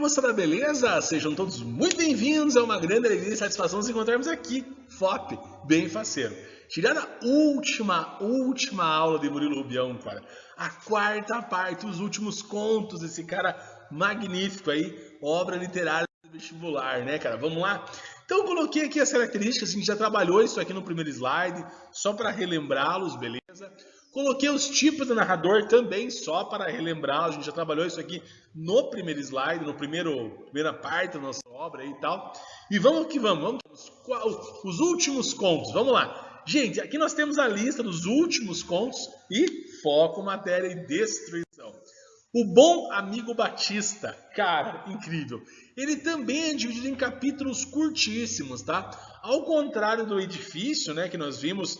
moçada, beleza? Sejam todos muito bem-vindos. É uma grande alegria e satisfação nos encontrarmos aqui, FOP, bem faceiro. Tirando a última aula de Murilo Rubião, cara. A quarta parte, os últimos contos desse cara magnífico aí, obra literária do vestibular, né, cara? Vamos lá? Então eu coloquei aqui as características, a gente já trabalhou isso aqui no primeiro slide, só para relembrá-los, beleza? Coloquei os tipos do narrador também, só para relembrar, a gente já trabalhou isso aqui no primeiro slide, no primeira parte da nossa obra aí e tal. E vamos que vamos os últimos contos, vamos lá. Gente, aqui nós temos a lista dos últimos contos e foco, matéria e destruição. O Bom Amigo Batista, cara, incrível. Ele também é dividido em capítulos curtíssimos, tá? Ao contrário do Edifício, né, que nós vimos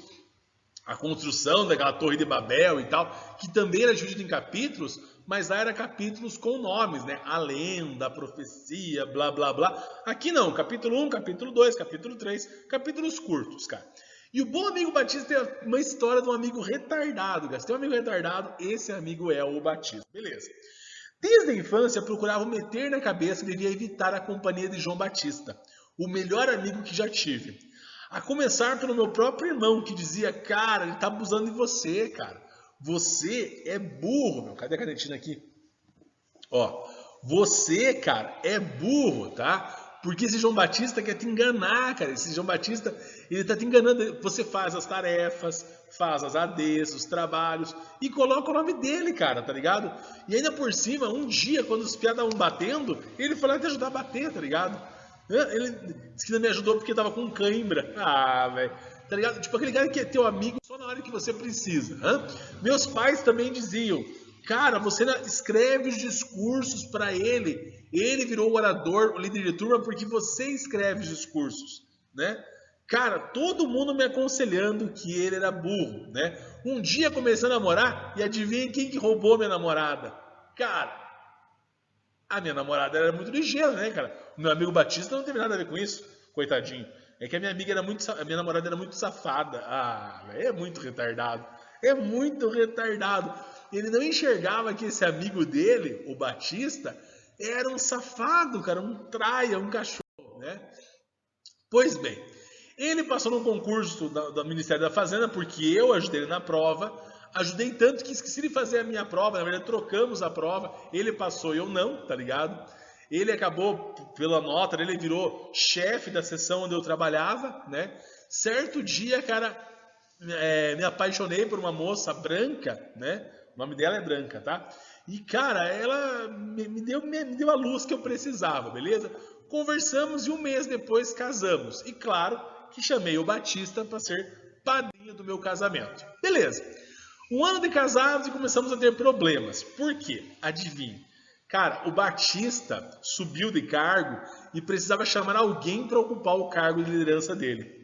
a construção daquela Torre de Babel e tal, que também era dividido em capítulos, mas lá era capítulos com nomes, né? A lenda, a profecia, blá, blá, blá. Aqui não, capítulo 1, capítulo 2, capítulo 3, capítulos curtos, cara. E o Bom Amigo Batista tem uma história de um amigo retardado, cara. Se tem um amigo retardado, esse amigo é o Batista. Beleza. Desde a infância, procurava meter na cabeça que devia evitar a companhia de João Batista, o melhor amigo que já tive. A começar pelo meu próprio irmão, que dizia, cara, ele tá abusando de você, cara. Você é burro, meu. Cadê a canetinha aqui? Ó, você, cara, é burro, tá? Porque esse João Batista quer te enganar, cara. Esse João Batista, ele tá te enganando. Você faz as tarefas, faz as ADs, os trabalhos e coloca o nome dele, cara, tá ligado? E ainda por cima, um dia, quando os piadas estavam batendo, ele foi lá te ajudar a bater, tá ligado? Ele disse que não me ajudou porque tava com cãibra. Ah, velho. Tá ligado? Tipo aquele cara que é teu amigo só na hora que você precisa. Meus pais também diziam, cara, você escreve os discursos para ele. Ele virou o orador, o líder de turma, porque você escreve os discursos, né? Cara, todo mundo me aconselhando que ele era burro, né? Um dia comecei a namorar e adivinha quem que roubou minha namorada? Cara, a minha namorada era muito ligeira, né, cara? O meu amigo Batista não teve nada a ver com isso, coitadinho. É que a minha namorada era muito safada. Ah, véio, é muito retardado. É muito retardado. Ele não enxergava que esse amigo dele, o Batista, era um safado, cara, um traia, um cachorro, né? Pois bem, ele passou no concurso do Ministério da Fazenda porque eu ajudei ele na prova. Ajudei tanto que esqueci de fazer a minha prova. Na verdade, trocamos a prova. Ele passou e eu não, tá ligado? Ele acabou, pela nota, ele virou chefe da seção onde eu trabalhava, né? Certo dia, cara, me apaixonei por uma moça branca, né? O nome dela é Branca, tá? E, cara, ela me deu a luz que eu precisava, beleza? Conversamos e um mês depois casamos. E, claro, que chamei o Batista para ser padrinho do meu casamento. Beleza. Um ano de casados e começamos a ter problemas. Por quê? Adivinhe. Cara, o Batista subiu de cargo e precisava chamar alguém para ocupar o cargo de liderança dele.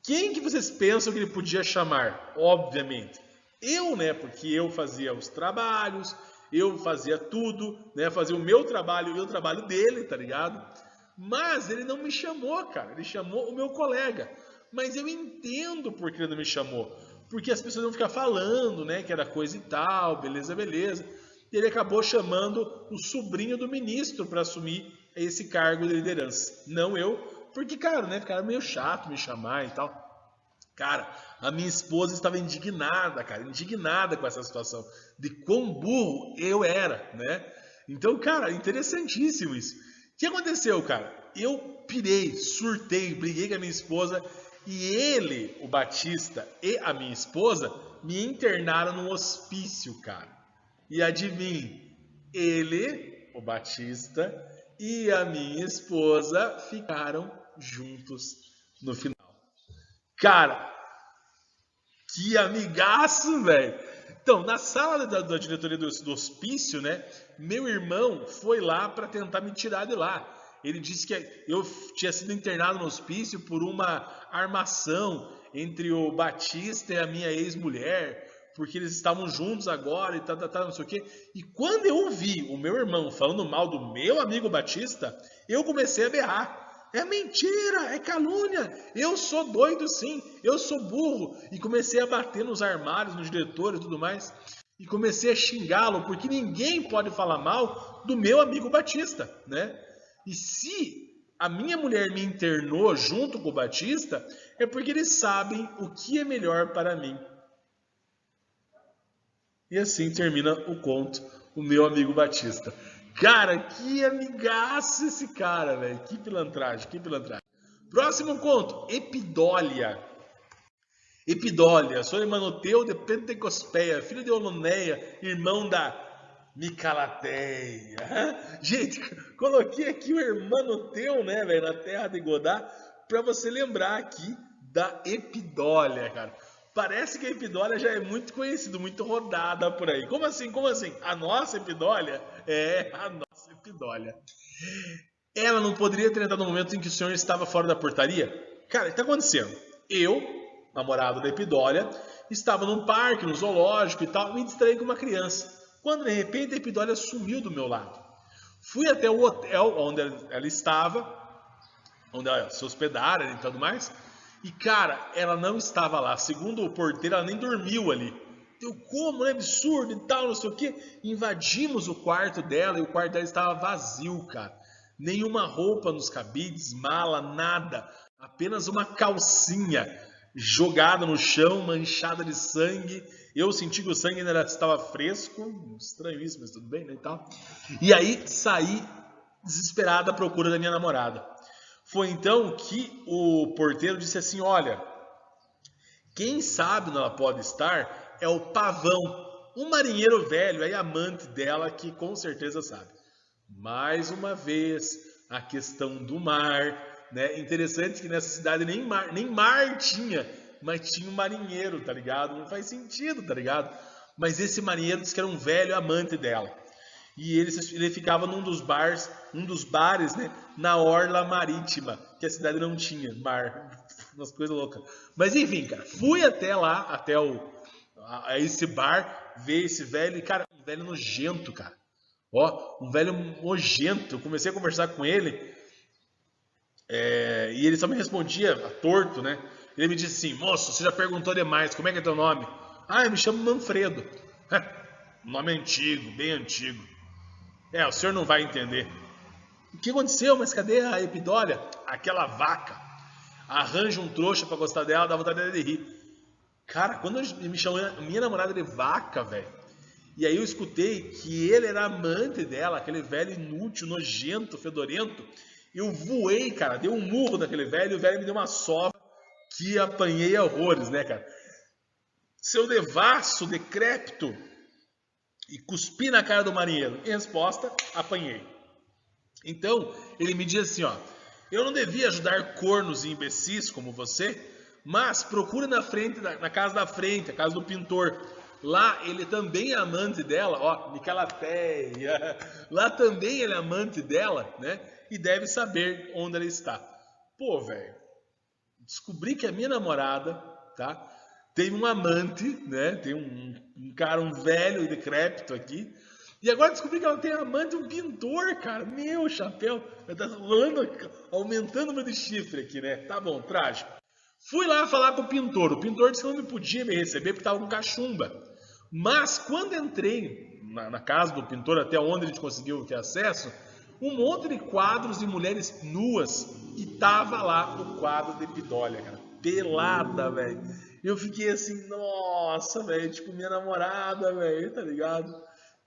Quem que vocês pensam que ele podia chamar? Obviamente, eu, né? Porque eu fazia os trabalhos, eu fazia tudo, né? Fazia o meu trabalho e o trabalho dele, tá ligado? Mas ele não me chamou, cara. Ele chamou o meu colega. Mas eu entendo por que ele não me chamou. Porque as pessoas vão ficar falando, né, que era coisa e tal, beleza, beleza. E ele acabou chamando o sobrinho do ministro para assumir esse cargo de liderança. Não eu, porque, cara, né, ficaram meio chato me chamar e tal. Cara, a minha esposa estava indignada, cara, indignada com essa situação, de quão burro eu era, né? Então, cara, interessantíssimo isso. O que aconteceu, cara? Eu pirei, surtei, briguei com a minha esposa. E ele, o Batista e a minha esposa me internaram num hospício, cara. E adivinhe, ele, o Batista e a minha esposa ficaram juntos no final. Cara, que amigaço, velho! Então, na sala da diretoria do hospício, né, meu irmão foi lá para tentar me tirar de lá. Ele disse que eu tinha sido internado no hospício por uma armação entre o Batista e a minha ex-mulher, porque eles estavam juntos agora e tal, não sei o quê. E quando eu ouvi o meu irmão falando mal do meu amigo Batista, eu comecei a berrar. É mentira, é calúnia, eu sou doido sim, eu sou burro. E comecei a bater nos armários, nos diretores e tudo mais. e comecei a xingá-lo, porque ninguém pode falar mal do meu amigo Batista, né? E se a minha mulher me internou junto com o Batista, é porque eles sabem o que é melhor para mim. E assim termina o conto, o meu amigo Batista. Cara, que amigaço esse cara, velho. Que pilantragem, que pilantragem. Próximo conto, Epidólia. Epidólia, sou Emanoteu de Pentecospeia, filho de Oloneia, irmão da Micalateia. Gente, coloquei aqui o Hermanoteu, né, velho, na terra de Godá, para você lembrar aqui da Epidólia, cara. Parece que a Epidólia já é muito conhecida, muito rodada por aí. Como assim? Como assim? A nossa Epidólia? É, a nossa Epidólia. Ela não poderia ter entrado no momento em que o senhor estava fora da portaria? Cara, o que está acontecendo? Eu, namorado da Epidólia, estava num parque, no zoológico e tal, me distraí com uma criança. Quando de repente a Epidólia sumiu do meu lado. Fui até o hotel onde ela estava, onde ela se hospedara e tudo mais. E cara, ela não estava lá. Segundo o porteiro, ela nem dormiu ali. Eu como, é absurdo e tal, não sei o que. Invadimos o quarto dela e o quarto dela estava vazio, cara. Nenhuma roupa nos cabides, mala, nada. Apenas uma calcinha jogada no chão, manchada de sangue. Eu senti que o sangue ainda estava fresco. Estranho isso, mas tudo bem, né? E aí saí desesperado à procura da minha namorada. Foi então que o porteiro disse assim, olha, quem sabe onde ela pode estar é o Pavão, um marinheiro velho, aí amante dela, que com certeza sabe. Mais uma vez, a questão do mar, né? Interessante que nessa cidade nem mar tinha, mas tinha um marinheiro, tá ligado? Não faz sentido, tá ligado? Mas esse marinheiro disse que era um velho amante dela. E ele ficava num dos bares, né, na orla marítima, que a cidade não tinha mar, umas coisas loucas. Mas enfim, cara, fui até lá, até a esse bar, ver esse velho, e cara, um velho nojento, cara. Ó, um velho nojento. Eu comecei a conversar com ele, e ele só me respondia torto, né? Ele me disse assim, moço, você já perguntou demais, como é que é teu nome? Ah, eu me chamo Manfredo. Nome antigo, bem antigo. O senhor não vai entender. O que aconteceu? Mas cadê a Epidólia? Aquela vaca. Arranja um trouxa pra gostar dela, dá vontade de rir. Cara, quando ele me chamou minha namorada de vaca, velho. E aí eu escutei que ele era amante dela, aquele velho inútil, nojento, fedorento. Eu voei, cara, dei um murro naquele velho, e o velho me deu uma sova que apanhei horrores, né, cara? Seu devasso, decrépito. E cuspi na cara do marinheiro. Em resposta, apanhei. Então, ele me diz assim, ó. Eu não devia ajudar cornos e imbecis como você, mas procure na casa da frente, a casa do pintor. Lá ele também é amante dela, ó, Micalateia. Lá também ele é amante dela, né? E deve saber onde ela está. Pô, velho, descobri que a minha namorada, tá? Tem um amante, né? Tem um cara, um velho decrépito aqui. E agora descobri que ela tem amante, um pintor, cara. Meu chapéu. Tá rolando, aumentando o número de chifre aqui, né? Tá bom, trágico. Fui lá falar com o pintor. O pintor disse que não me podia me receber porque tava com cachumba. Mas quando entrei na casa do pintor, até onde a gente conseguiu ter acesso, um monte de quadros de mulheres nuas. E tava lá o quadro de Epidólia, cara. Pelada, velho. Eu fiquei assim, nossa, velho, tipo minha namorada, velho, tá ligado?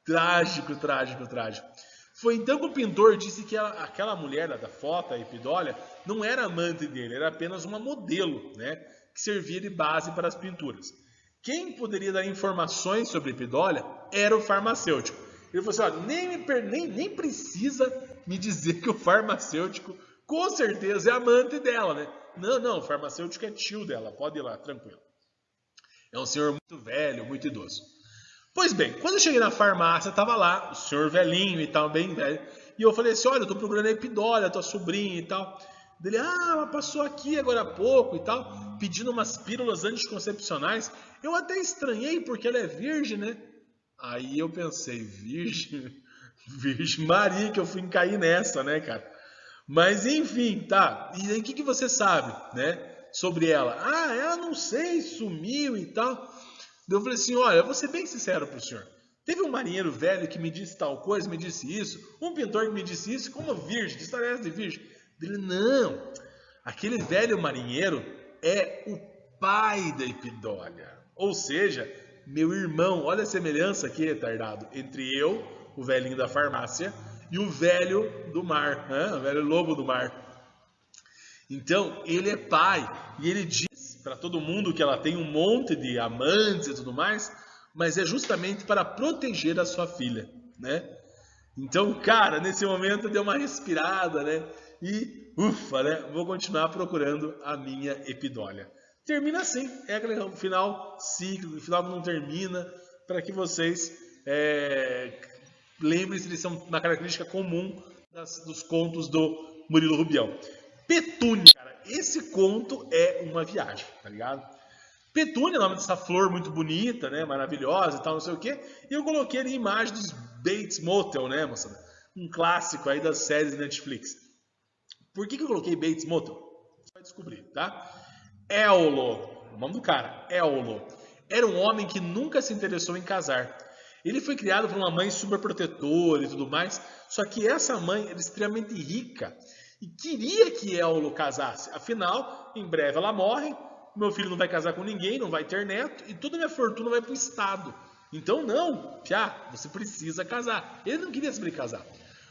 Trágico, trágico, trágico. Foi então que o pintor disse que aquela mulher da foto, a Epidólia, não era amante dele, era apenas uma modelo, né? Que servia de base para as pinturas. Quem poderia dar informações sobre Epidólia era o farmacêutico. Ele falou assim, ó, nem precisa me dizer que o farmacêutico com certeza é amante dela, né? Não, o farmacêutico é tio dela, pode ir lá, tranquilo. É um senhor muito velho, muito idoso. Pois bem, quando eu cheguei na farmácia, estava lá o senhor velhinho e tal, bem velho. E eu falei assim, olha, eu tô procurando a Epidólia, tua sobrinha e tal. Ele, ela passou aqui agora há pouco e tal, pedindo umas pílulas anticoncepcionais. Eu até estranhei porque ela é virgem, né? Aí eu pensei, virgem Maria, que eu fui cair nessa, né, cara? Mas enfim, tá. E aí o que você sabe, né, sobre ela? Ela não sei, sumiu e tal. Daí eu falei assim, olha, eu vou ser bem sincero pro senhor. Teve um marinheiro velho que me disse tal coisa, me disse isso. Um pintor que me disse isso, como virgem, que história é essa de virgem? Ele, não, aquele velho marinheiro é o pai da Epidólia. Ou seja, meu irmão, olha a semelhança aqui, retardado, entre eu, o velhinho da farmácia, e o velho do mar, o velho lobo do mar. Então, ele é pai, e ele diz para todo mundo que ela tem um monte de amantes e tudo mais, mas é justamente para proteger a sua filha, né? Então, cara, nesse momento deu uma respirada, né? E, ufa, né? Vou continuar procurando a minha Epidólia. Termina assim, é aquele final cíclico, final que não termina, para que vocês lembrem-se de ser uma característica comum dos contos do Murilo Rubião. Petúnia, cara, esse conto é uma viagem, tá ligado? Petúnia é o nome dessa flor muito bonita, né, maravilhosa e tal, não sei o quê, e eu coloquei ali a imagem dos Bates Motel, né, moçada? Um clássico aí das séries Netflix. Por que eu coloquei Bates Motel? Você vai descobrir, tá? Éolo, o nome do cara, Éolo, era um homem que nunca se interessou em casar. Ele foi criado por uma mãe super protetora e tudo mais, só que essa mãe era extremamente rica e queria que Éolo casasse. Afinal, em breve ela morre, meu filho não vai casar com ninguém, não vai ter neto e toda a minha fortuna vai para o Estado. Então não, piá, você precisa casar. Ele não queria saber casar.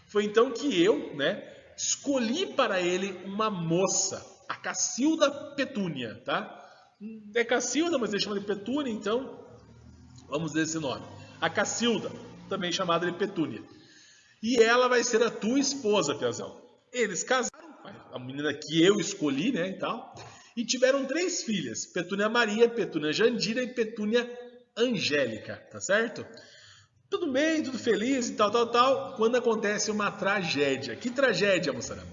Foi então que eu, né, escolhi para ele uma moça, a Cacilda Petúnia, tá? É Cacilda, mas ele chama de Petúnia, então vamos dizer esse nome. A Cacilda, também chamada de Petúnia. E ela vai ser a tua esposa, Piazão. Eles casaram, a menina que eu escolhi, né, e tal, e tiveram 3 filhas, Petúnia Maria, Petúnia Jandira e Petúnia Angélica, tá certo? Tudo bem, tudo feliz e tal, quando acontece uma tragédia. Que tragédia, moçada?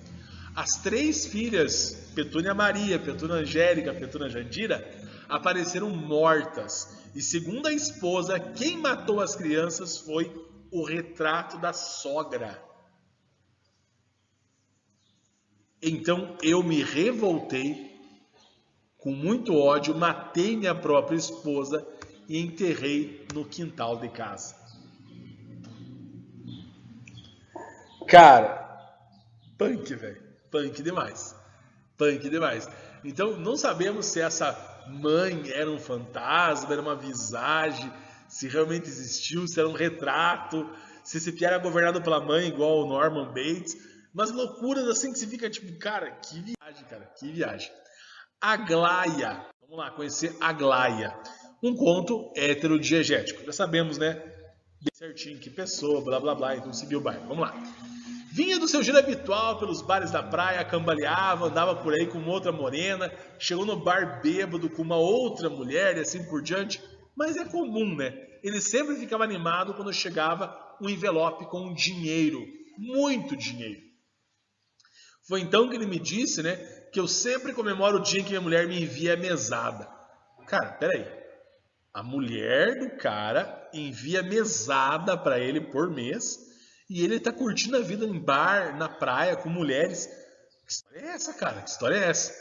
As 3 filhas, Petúnia Maria, Petúnia Angélica, Petúnia Jandira, apareceram mortas. E segundo a esposa, quem matou as crianças foi o retrato da sogra. Então eu me revoltei, com muito ódio, matei minha própria esposa e enterrei no quintal de casa. Cara, punk, velho. Punk demais. Punk demais. Então, não sabemos se essa mãe era um fantasma, era uma visagem, se realmente existiu, se era um retrato, se esse piá era governado pela mãe, igual o Norman Bates. Mas loucuras assim que você fica tipo, cara, que viagem, cara, que viagem. Aglaia. Vamos lá, conhecer Aglaia. Um conto heterodiegético. Já sabemos, né? Bem certinho que pessoa, blá blá blá, então seguiu o bairro. Vamos lá. Vinha do seu giro habitual pelos bares da praia, cambaleava, andava por aí com outra morena, chegou no bar bêbado com uma outra mulher e assim por diante. Mas é comum, né? Ele sempre ficava animado quando chegava um envelope com dinheiro, muito dinheiro. Foi então que ele me disse, né, que eu sempre comemoro o dia em que minha mulher me envia a mesada. Cara, peraí. A mulher do cara envia mesada para ele por mês e ele tá curtindo a vida em bar, na praia, com mulheres. Que história é essa, cara? Que história é essa?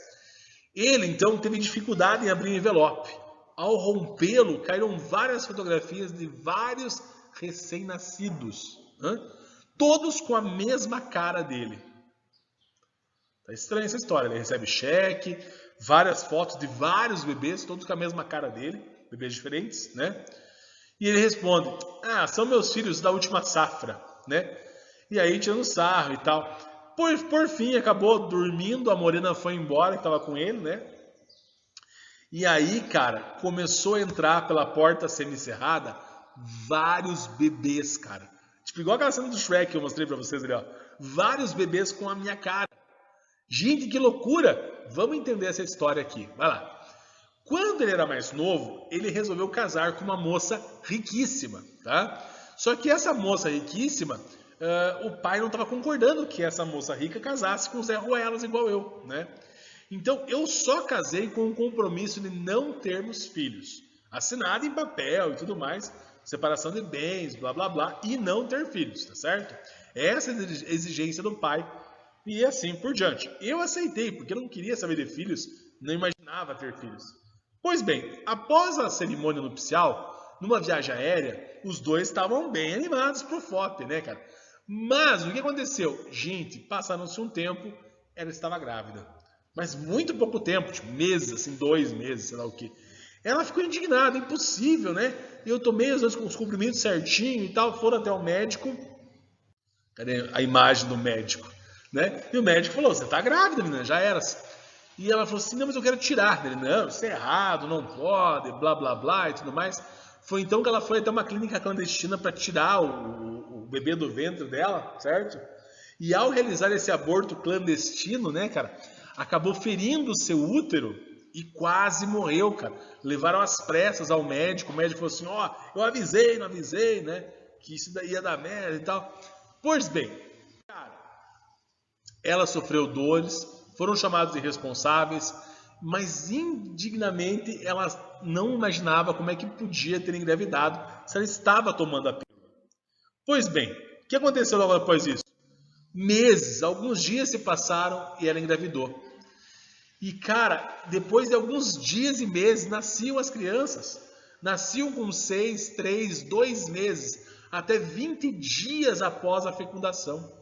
Ele, então, teve dificuldade em abrir o envelope. Ao rompê-lo, caíram várias fotografias de vários recém-nascidos. Todos com a mesma cara dele. Tá estranha essa história. Ele recebe cheque, várias fotos de vários bebês, todos com a mesma cara dele, bebês diferentes, né? E ele responde: ah, são meus filhos da última safra, né? E aí tirando sarro e tal. Por fim, acabou dormindo, a morena foi embora, que estava com ele, né? E aí, cara, começou a entrar pela porta semicerrada vários bebês, cara. Tipo, igual aquela cena do Shrek que eu mostrei pra vocês ali, ó. Vários bebês com a minha cara. Gente, que loucura! Vamos entender essa história aqui. Vai lá. Quando ele era mais novo, ele resolveu casar com uma moça riquíssima, tá? Só que essa moça riquíssima, o pai não estava concordando que essa moça rica casasse com Zé Ruelas igual eu, né? Então eu só casei com o compromisso de não termos filhos. Assinado em papel e tudo mais, separação de bens, blá blá blá, e não ter filhos, tá certo? Essa é a exigência do pai. E assim por diante. Eu aceitei, porque eu não queria saber de filhos, não imaginava ter filhos. Pois bem, após a cerimônia nupcial, numa viagem aérea, os dois estavam bem animados pro FOP, né, cara? Mas o que aconteceu? Gente, passaram-se um tempo, ela estava grávida. Mas muito pouco tempo, tipo meses, assim, 2 meses, sei lá o quê. Ela ficou indignada, impossível, né? Eu tomei os comprimidos certinho e tal, foram até o médico. Cadê a imagem do médico? Né? E o médico falou, você tá grávida, menina, já era. E ela falou assim, não, mas eu quero tirar. Ele, não, isso é errado, não pode, blá, blá, blá e tudo mais. Foi então que ela foi até uma clínica clandestina para tirar o bebê do ventre dela, certo? E ao realizar esse aborto clandestino, né, cara, acabou ferindo o seu útero e quase morreu, cara. Levaram às pressas ao médico, o médico falou assim, ó, eu avisei, não avisei, né, que isso daí ia dar merda e tal. Pois bem, cara, ela sofreu dores, foram chamados irresponsáveis, mas indignamente ela não imaginava como é que podia ter engravidado se ela estava tomando a pílula. Pois bem, o que aconteceu logo após isso? Meses, alguns dias se passaram e ela engravidou. E cara, depois de alguns dias e meses, nasciam as crianças. Nasciam com 6, 3, 2 meses, até 20 dias após a fecundação.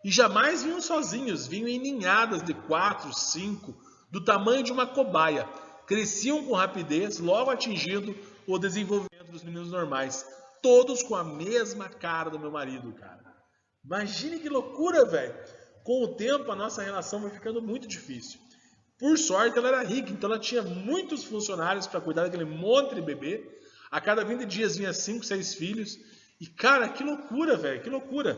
E jamais vinham sozinhos, vinham em ninhadas de 4, 5, do tamanho de uma cobaia. Cresciam com rapidez, logo atingindo o desenvolvimento dos meninos normais. Todos com a mesma cara do meu marido, cara. Imagine que loucura, velho. Com o tempo, a nossa relação vai ficando muito difícil. Por sorte, ela era rica, então ela tinha muitos funcionários para cuidar daquele monte de bebê. A cada 20 dias vinha 5, 6 filhos. E, cara, que loucura, velho, que loucura.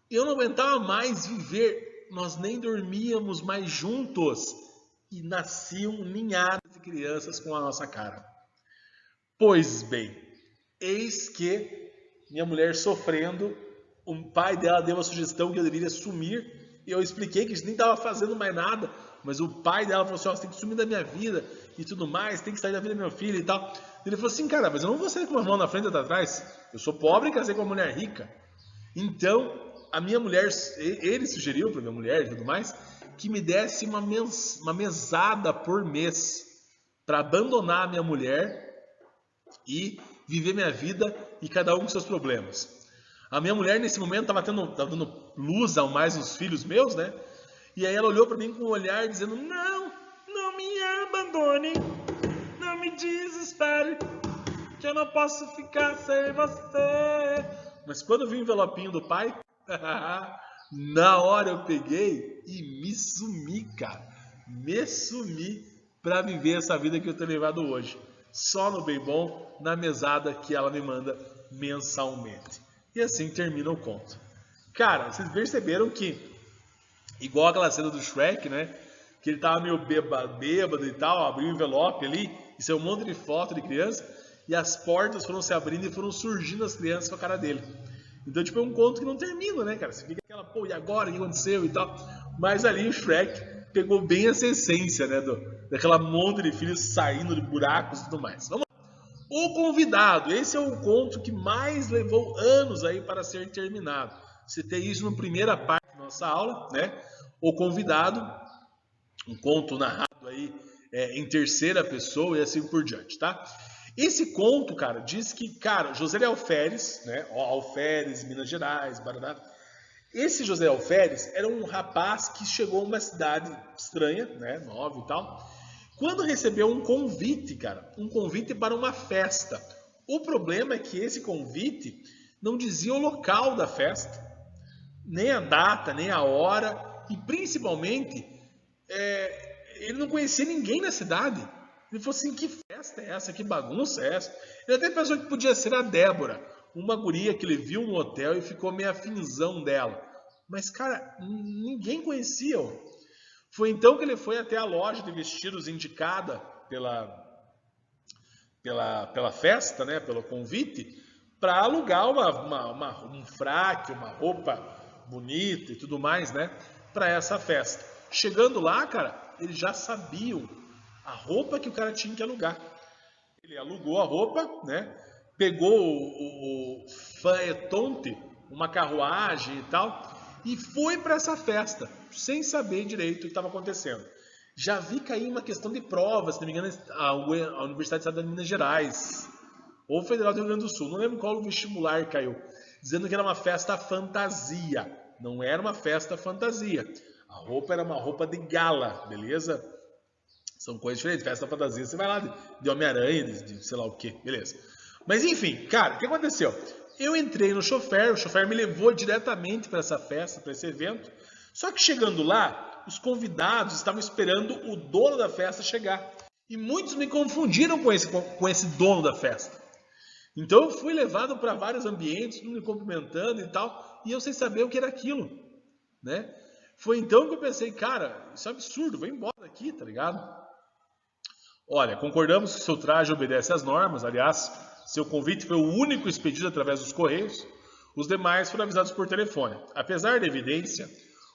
Eu não aguentava mais viver, nós nem dormíamos mais juntos. E nasciam ninhadas de crianças com a nossa cara. Pois bem, eis que minha mulher sofrendo, o pai dela deu a sugestão que eu deveria sumir. E eu expliquei que a gente nem estava fazendo mais nada. Mas o pai dela falou assim, ó, você tem que sumir da minha vida e tudo mais, tem que sair da vida do meu filho e tal. Ele falou assim, cara, mas eu não vou sair com uma mão na frente e outra atrás. Eu sou pobre e casei com uma mulher rica. Então, a minha mulher, ele sugeriu para minha mulher e tudo mais, que me desse uma mesada por mês para abandonar a minha mulher e viver minha vida e cada um com seus problemas. A minha mulher, nesse momento, estava dando luz a mais uns filhos meus, né? E aí ela olhou para mim com um olhar dizendo, não, não me abandone, não me desespere, que eu não posso ficar sem você. Mas quando eu vi o envelopinho do pai, na hora eu peguei e me sumi, cara. Me sumi para viver essa vida que eu tenho levado hoje. Só no bem bom, na mesada que ela me manda mensalmente. E assim termina o conto. Cara, vocês perceberam que, igual aquela cena do Shrek, né? Que ele tava meio bêbado e tal, abriu o envelope ali, e saiu um monte de foto de criança, e as portas foram se abrindo e foram surgindo as crianças com a cara dele. Então, tipo, é um conto que não termina, né, cara? Você fica aquela, pô, e agora? O que aconteceu e tal? Mas ali o Shrek pegou bem essa essência, né? Daquela monte de filhos saindo de buracos e tudo mais. Vamos lá. O Convidado. Esse é o conto que mais levou anos aí para ser terminado. Citei isso na primeira parte da nossa aula, né? O Convidado, um conto narrado aí em terceira pessoa e assim por diante, tá? Esse conto, cara, diz que, cara, José de Alferes, né? Alferes, Minas Gerais, Paraná. Esse José Alferes era um rapaz que chegou a uma cidade estranha, né? Nova e tal. Quando recebeu um convite, cara, um convite para uma festa. O problema é que esse convite não dizia o local da festa, nem a data, nem a hora, e principalmente, ele não conhecia ninguém na cidade. Ele falou assim, que festa é essa? Que bagunça é essa? Ele até pensou que podia ser a Débora, uma guria que ele viu no hotel e ficou meio afinzão dela. Mas, cara, ninguém conhecia. Foi então que ele foi até a loja de vestidos indicada pela festa, né, pelo convite, para alugar um fraque, uma roupa bonita e tudo mais, né, para essa festa. Chegando lá, cara, eles já sabiam a roupa que o cara tinha que alugar. Ele alugou a roupa, né, pegou o faetonte, uma carruagem e tal, e foi para essa festa, sem saber direito o que estava acontecendo. Já vi cair uma questão de prova, se não me engano, a Universidade Estadual de Minas Gerais, ou Federal do Rio Grande do Sul, não lembro qual vestibular caiu, dizendo que era uma festa fantasia. Não era uma festa fantasia. A roupa era uma roupa de gala, beleza? São coisas diferentes. Festa fantasia, você vai lá de Homem-Aranha, de sei lá o que, beleza. Mas enfim, cara, o que aconteceu? Eu entrei no chofer, o chofer me levou diretamente para essa festa, para esse evento. Só que chegando lá, os convidados estavam esperando o dono da festa chegar. E muitos me confundiram com esse dono da festa. Então eu fui levado para vários ambientes, me cumprimentando e tal, e eu sem saber o que era aquilo, né? Foi então que eu pensei, cara, isso é absurdo, vou embora daqui, tá ligado? Olha, concordamos que seu traje obedece às normas, aliás, seu convite foi o único expedido através dos correios, os demais foram avisados por telefone. Apesar da evidência,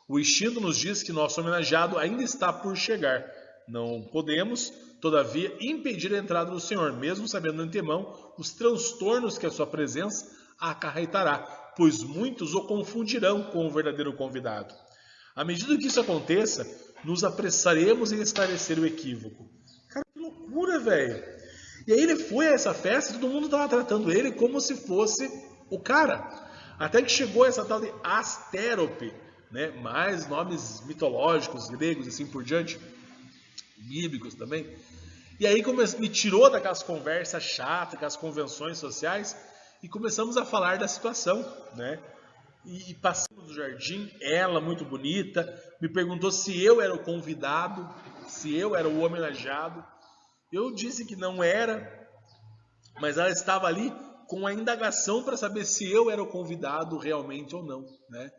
o instinto nos diz que nosso homenageado ainda está por chegar. Não podemos, todavia, impedir a entrada do senhor, mesmo sabendo de antemão os transtornos que a sua presença acarretará, pois muitos o confundirão com o verdadeiro convidado. À medida que isso aconteça, nos apressaremos em esclarecer o equívoco. Cara, que loucura, velho! E aí ele foi a essa festa e todo mundo estava tratando ele como se fosse o cara. Até que chegou essa tal de Astérope, né? Mais nomes mitológicos, gregos e assim por diante, bíblicos também. E aí me tirou daquelas conversas chatas, aquelas convenções sociais, e começamos a falar da situação, né? E passamos no jardim, ela muito bonita, me perguntou se eu era o convidado, se eu era o homenageado. Eu disse que não era, mas ela estava ali com a indagação para saber se eu era o convidado realmente ou não, né?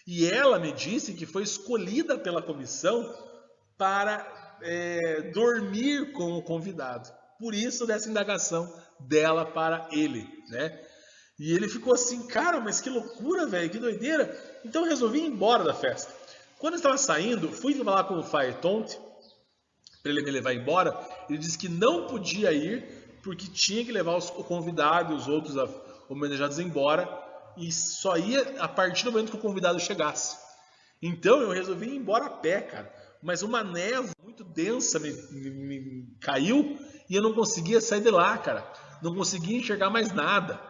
E ela me disse que foi escolhida pela comissão para dormir com o convidado. Por isso dessa indagação dela para ele, né? E ele ficou assim, cara, mas que loucura, velho, que doideira. Então eu resolvi ir embora da festa. Quando eu estava saindo, fui falar com o Faetonte, para ele me levar embora. Ele disse que não podia ir, porque tinha que levar o convidado e os outros homenageados embora, e só ia a partir do momento que o convidado chegasse. Então eu resolvi ir embora a pé, cara. Mas uma névoa muito densa me caiu e eu não conseguia sair de lá, cara. Não conseguia enxergar mais nada.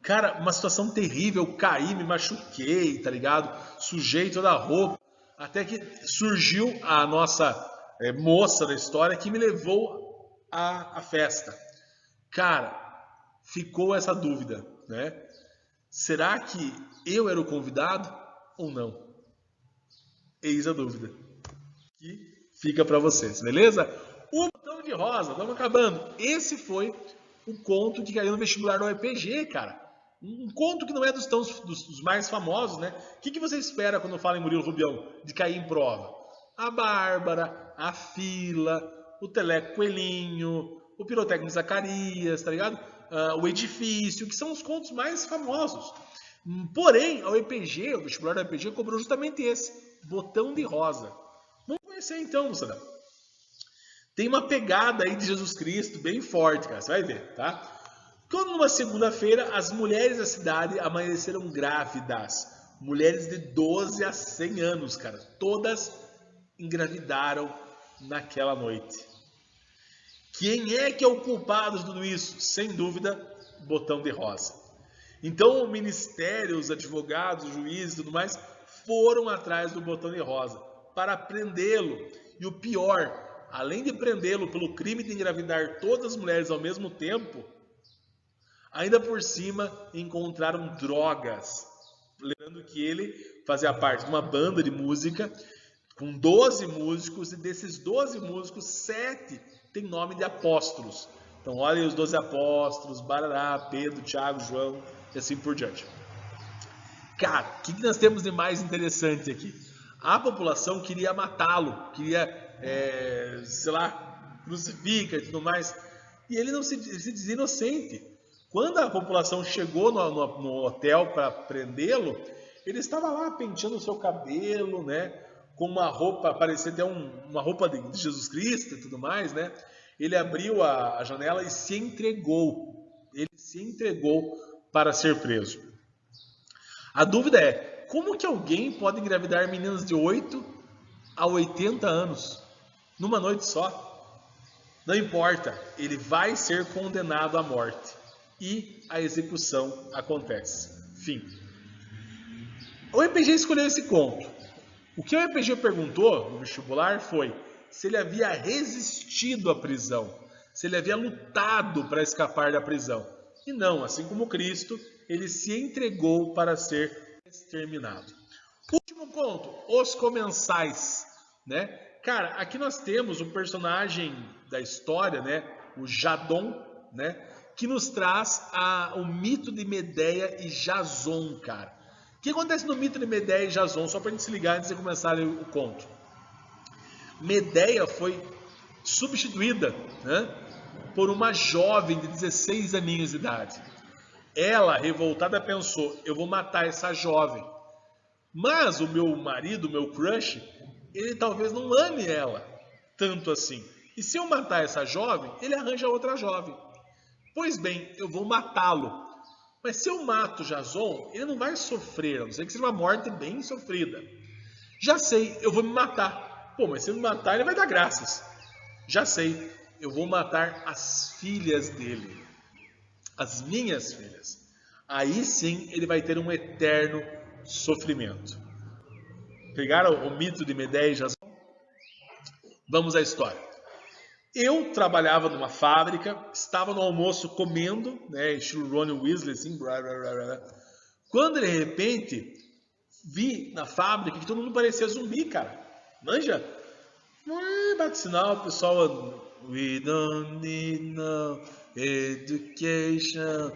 Cara, uma situação terrível, eu caí, me machuquei, tá ligado? Sujei toda a roupa, até que surgiu a nossa moça da história que me levou à festa. Cara, ficou essa dúvida, né? Será que eu era o convidado ou não? Eis a dúvida. Que fica pra vocês, beleza? O Botão de Rosa, estamos acabando. Esse foi o conto que caiu no vestibular do RPG, cara. Um conto que não é dos mais famosos, né? O que você espera quando fala em Murilo Rubião de cair em prova? A Bárbara, a Fila, o Teleco Coelhinho, o Pirotécnico Zacarias, tá ligado? O Edifício, que são os contos mais famosos. Porém, o vestibular do RPG, cobrou justamente esse, Botão de Rosa. Vamos conhecer então, moçada. Tem uma pegada aí de Jesus Cristo bem forte, cara, você vai ver, tá? Quando numa segunda-feira, as mulheres da cidade amanheceram grávidas. Mulheres de 12 a 100 anos, cara. Todas engravidaram naquela noite. Quem é que é o culpado de tudo isso? Sem dúvida, Botão de Rosa. Então o ministério, os advogados, os juízes e tudo mais foram atrás do Botão de Rosa para prendê-lo. E o pior, além de prendê-lo pelo crime de engravidar todas as mulheres ao mesmo tempo, ainda por cima encontraram drogas. Lembrando que ele fazia parte de uma banda de música com 12 músicos, e desses 12 músicos, 7 têm nome de apóstolos. Então olha aí os 12 apóstolos, Barará, Pedro, Tiago, João e assim por diante. Cara, o que nós temos de mais interessante aqui? A população queria matá-lo, queria, sei lá, crucifica e tudo mais. E ele não se dizia inocente. Quando a população chegou no hotel para prendê-lo, ele estava lá penteando o seu cabelo, né? Com uma roupa, parecia até uma roupa de Jesus Cristo e tudo mais, né? Ele abriu a janela e se entregou. Ele se entregou para ser preso. A dúvida é, como que alguém pode engravidar meninas de 8 a 80 anos? numa noite só. Não importa, ele vai ser condenado à morte. E a execução acontece. Fim. O EPG escolheu esse conto. O que o EPG perguntou no vestibular foi se ele havia resistido à prisão, se ele havia lutado para escapar da prisão. E não, assim como Cristo, ele se entregou para ser exterminado. Último conto, os comensais, né? Cara, aqui nós temos um personagem da história, né? O Jadon, né? Que nos traz o mito de Medeia e Jason, cara. O que acontece no mito de Medeia e Jason? Só para a gente se ligar antes de começar o conto. Medeia foi substituída, né, por uma jovem de 16 aninhos de idade. Ela, revoltada, pensou, eu vou matar essa jovem. Mas o meu marido, o meu crush, ele talvez não ame ela tanto assim. E se eu matar essa jovem, ele arranja outra jovem. Pois bem, eu vou matá-lo. Mas se eu mato Jason, ele não vai sofrer, a não ser que seja uma morte bem sofrida. Já sei, eu vou me matar. Pô, mas se eu me matar, ele vai dar graças. Já sei, eu vou matar as filhas dele. As minhas filhas. Aí sim ele vai ter um eterno sofrimento. Pegaram o mito de Medeia e Jason? Vamos à história. Eu trabalhava numa fábrica, estava no almoço comendo, né, estilo Ron Weasley, assim, blá, blá, blá, blá. Quando de repente vi na fábrica que todo mundo parecia zumbi, cara. Manja? Bate sinal, o pessoal. We don't need no education.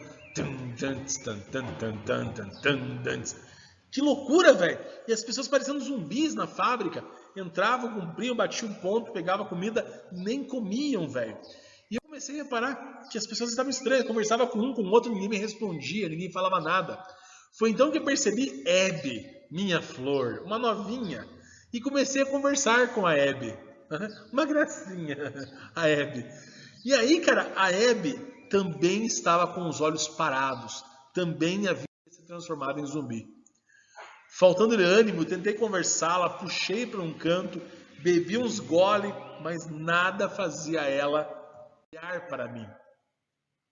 Que loucura, velho! E as pessoas parecendo zumbis na fábrica. Entravam, cumpriam, batiam um ponto, pegavam comida, nem comiam, velho. E eu comecei a reparar que as pessoas estavam estranhas. Eu conversava com um, com o outro, ninguém me respondia, ninguém falava nada. Foi então que eu percebi Abby, minha flor, uma novinha. E comecei a conversar com a Abby. Uma gracinha, a Abby. E aí, cara, a Abby também estava com os olhos parados. Também havia se transformado em zumbi. Faltando-lhe ânimo, tentei conversá-la, puxei para um canto, bebi uns gole, mas nada fazia ela olhar para mim.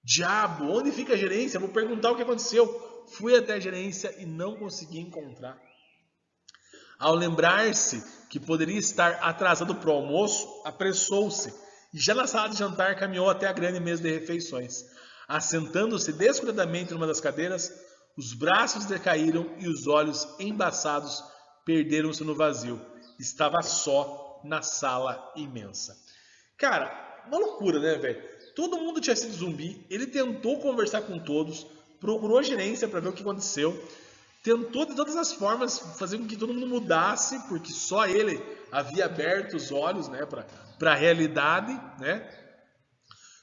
Diabo, onde fica a gerência? Vou perguntar o que aconteceu. Fui até a gerência e não consegui encontrar. Ao lembrar-se que poderia estar atrasado para o almoço, apressou-se e já na sala de jantar caminhou até a grande mesa de refeições. Assentando-se descuidadamente numa das cadeiras, os braços decaíram e os olhos embaçados perderam-se no vazio. Estava só na sala imensa. Cara, uma loucura, né, velho? Todo mundo tinha sido zumbi. Ele tentou conversar com todos, procurou a gerência para ver o que aconteceu. Tentou de todas as formas fazer com que todo mundo mudasse, porque só ele havia aberto os olhos, né, para a realidade, né?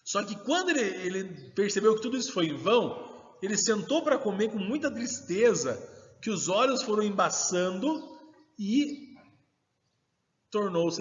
Só que quando ele percebeu que tudo isso foi em vão, ele sentou para comer com muita tristeza, que os olhos foram embaçando e tornou-se